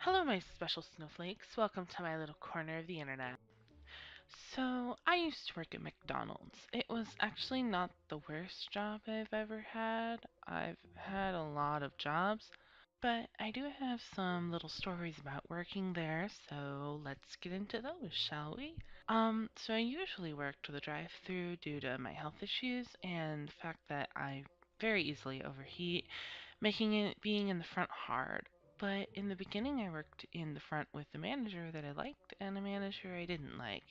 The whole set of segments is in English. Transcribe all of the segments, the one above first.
Hello, my special snowflakes. Welcome to my little corner of the internet. So, I used to work at McDonald's. It was actually not the worst job I've ever had. I've had a lot of jobs, but I do have some little stories about working there, so let's get into those, shall we? So I usually worked the drive-through due to my health issues and the fact that I very easily overheat, making it being in the front hard. But in the beginning, I worked in the front with a manager that I liked and a manager I didn't like.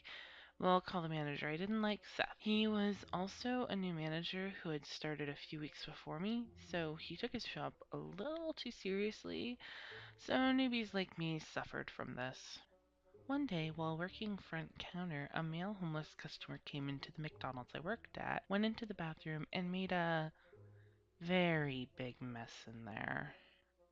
Well, I'll call the manager I didn't like Seth. He was also a new manager who had started a few weeks before me, so he took his job a little too seriously, so newbies like me suffered from this. One day, while working front counter, a male homeless customer came into the McDonald's I worked at, went into the bathroom, and made a very big mess in there.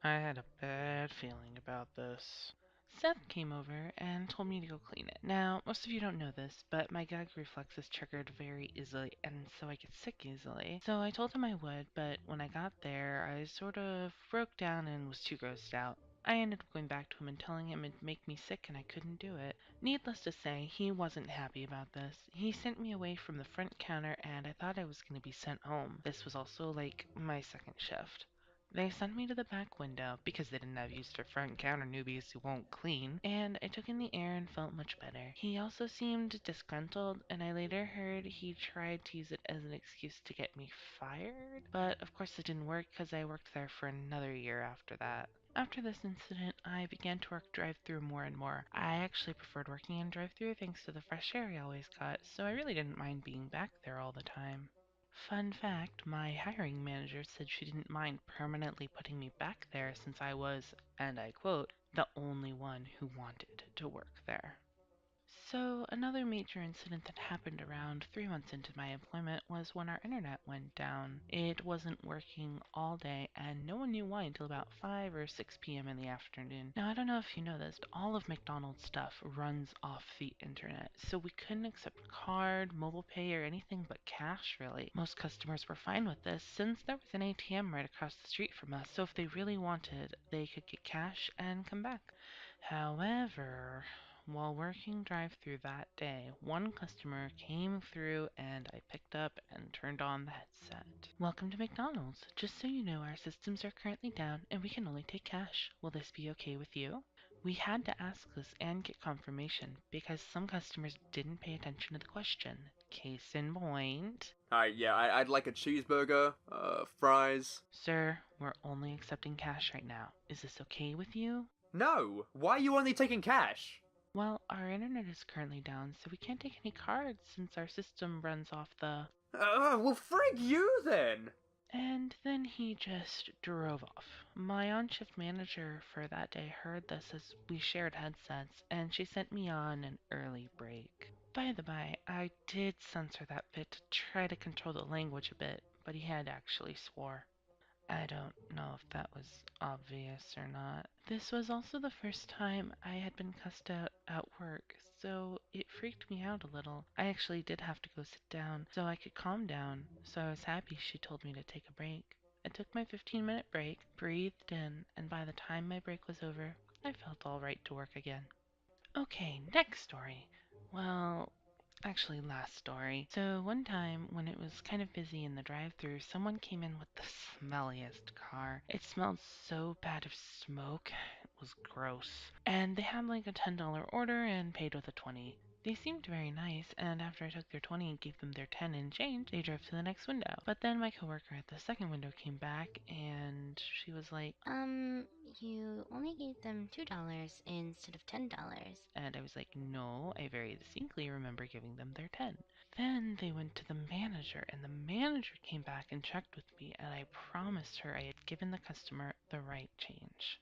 I had a bad feeling about this. Seth came over and told me to go clean it. Now, most of you don't know this, but my gag reflex is triggered very easily, and so I get sick easily. So I told him I would, but when I got there, I sort of broke down and was too grossed out. I ended up going back to him and telling him it'd make me sick and I couldn't do it. Needless to say, he wasn't happy about this. He sent me away from the front counter and I thought I was going to be sent home. This was also like my second shift. They sent me to the back window because they didn't have use for front counter newbies who won't clean, and I took in the air and felt much better. He also seemed disgruntled, and I later heard he tried to use it as an excuse to get me fired, but of course it didn't work because I worked there for another year after that. After this incident, I began to work drive-through more and more. I actually preferred working in drive-through thanks to the fresh air I always got, so I really didn't mind being back there all the time. Fun fact, my hiring manager said she didn't mind permanently putting me back there since I was, and I quote, the only one who wanted to work there. So, another major incident that happened around 3 months into my employment was when our internet went down. It wasn't working all day, and no one knew why until about 5 or 6 p.m. in the afternoon. Now, I don't know if you know this, but all of McDonald's stuff runs off the internet, so we couldn't accept card, mobile pay, or anything but cash, really. Most customers were fine with this, since there was an ATM right across the street from us, so if they really wanted, they could get cash and come back. However, while working drive-through that day, one customer came through and I picked up and turned on the headset. Welcome to McDonald's. Just so you know, our systems are currently down and we can only take cash. Will this be okay with you? We had to ask this and get confirmation because some customers didn't pay attention to the question. Case in point. I'd like a cheeseburger, fries. Sir, we're only accepting cash right now. Is this okay with you? No! Why are you only taking cash? Well, our internet is currently down, so we can't take any cards since our system runs off the... Well, frig you then! And then he just drove off. My on-shift manager for that day heard this as we shared headsets, and she sent me on an early break. By the by, I did censor that bit to try to control the language a bit, but he had actually swore. I don't know if that was obvious or not. This was also the first time I had been cussed out at work, so it freaked me out a little. I actually did have to go sit down so I could calm down, so I was happy she told me to take a break. I took my 15-minute break, breathed in, and by the time my break was over, I felt all right to work again. Okay, next story. Well, actually, last story. So one time when it was kind of busy in the drive-thru, someone came in with the smelliest car. It smelled so bad of smoke. It was gross. And they had like a $10 order and paid with a 20. They seemed very nice, and after I took their 20 and gave them their 10 in change, they drove to the next window. But then my coworker at the second window came back, and she was like, You only gave them $2 instead of $10. and I was like, no, I very distinctly remember giving them their 10. Then they went to the manager, and the manager came back and checked with me, and I promised her I had given the customer the right change.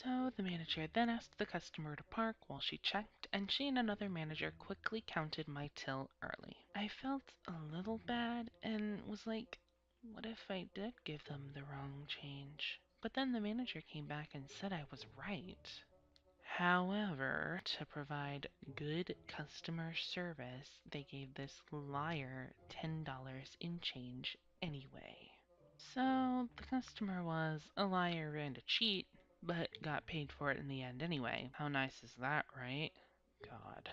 So the manager then asked the customer to park while she checked, and she and another manager quickly counted my till early. I felt a little bad and was like, what if I did give them the wrong change? But then the manager came back and said I was right. However, to provide good customer service, they gave this liar $10 in change anyway. So the customer was a liar and a cheat, but got paid for it in the end anyway. How nice is that, right? God.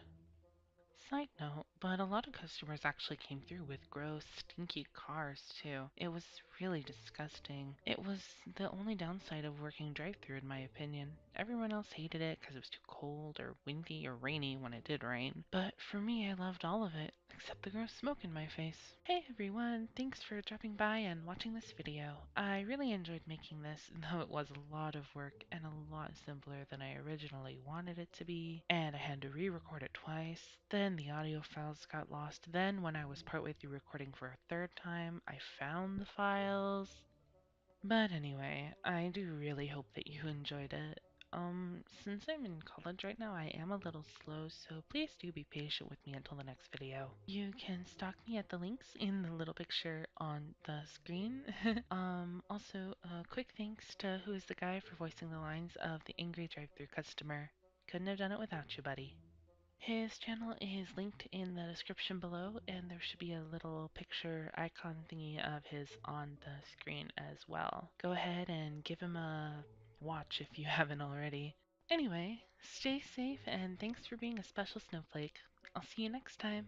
Side note, but a lot of customers actually came through with gross, stinky cars too. It was really disgusting. It was the only downside of working drive-through in my opinion. Everyone else hated it because it was too cold or windy or rainy when it did rain. But for me, I loved all of it, except the gross smoke in my face. Hey everyone, thanks for dropping by and watching this video. I really enjoyed making this, though it was a lot of work and a lot simpler than I originally wanted it to be, and I had to re-record it twice. Then the audio files got lost. Then when I was partway through recording for a third time, I found the files. But anyway, I do really hope that you enjoyed it. Since I'm in college right now, I am a little slow, so please do be patient with me until the next video. You can stalk me at the links in the little picture on the screen. Also, quick thanks to Who is the Guy for voicing the lines of the angry drive-thru customer. Couldn't have done it without you, buddy. His channel is linked in the description below, and there should be a little picture icon thingy of his on the screen as well. Go ahead and give him a watch if you haven't already. Anyway, stay safe and thanks for being a special snowflake. I'll see you next time.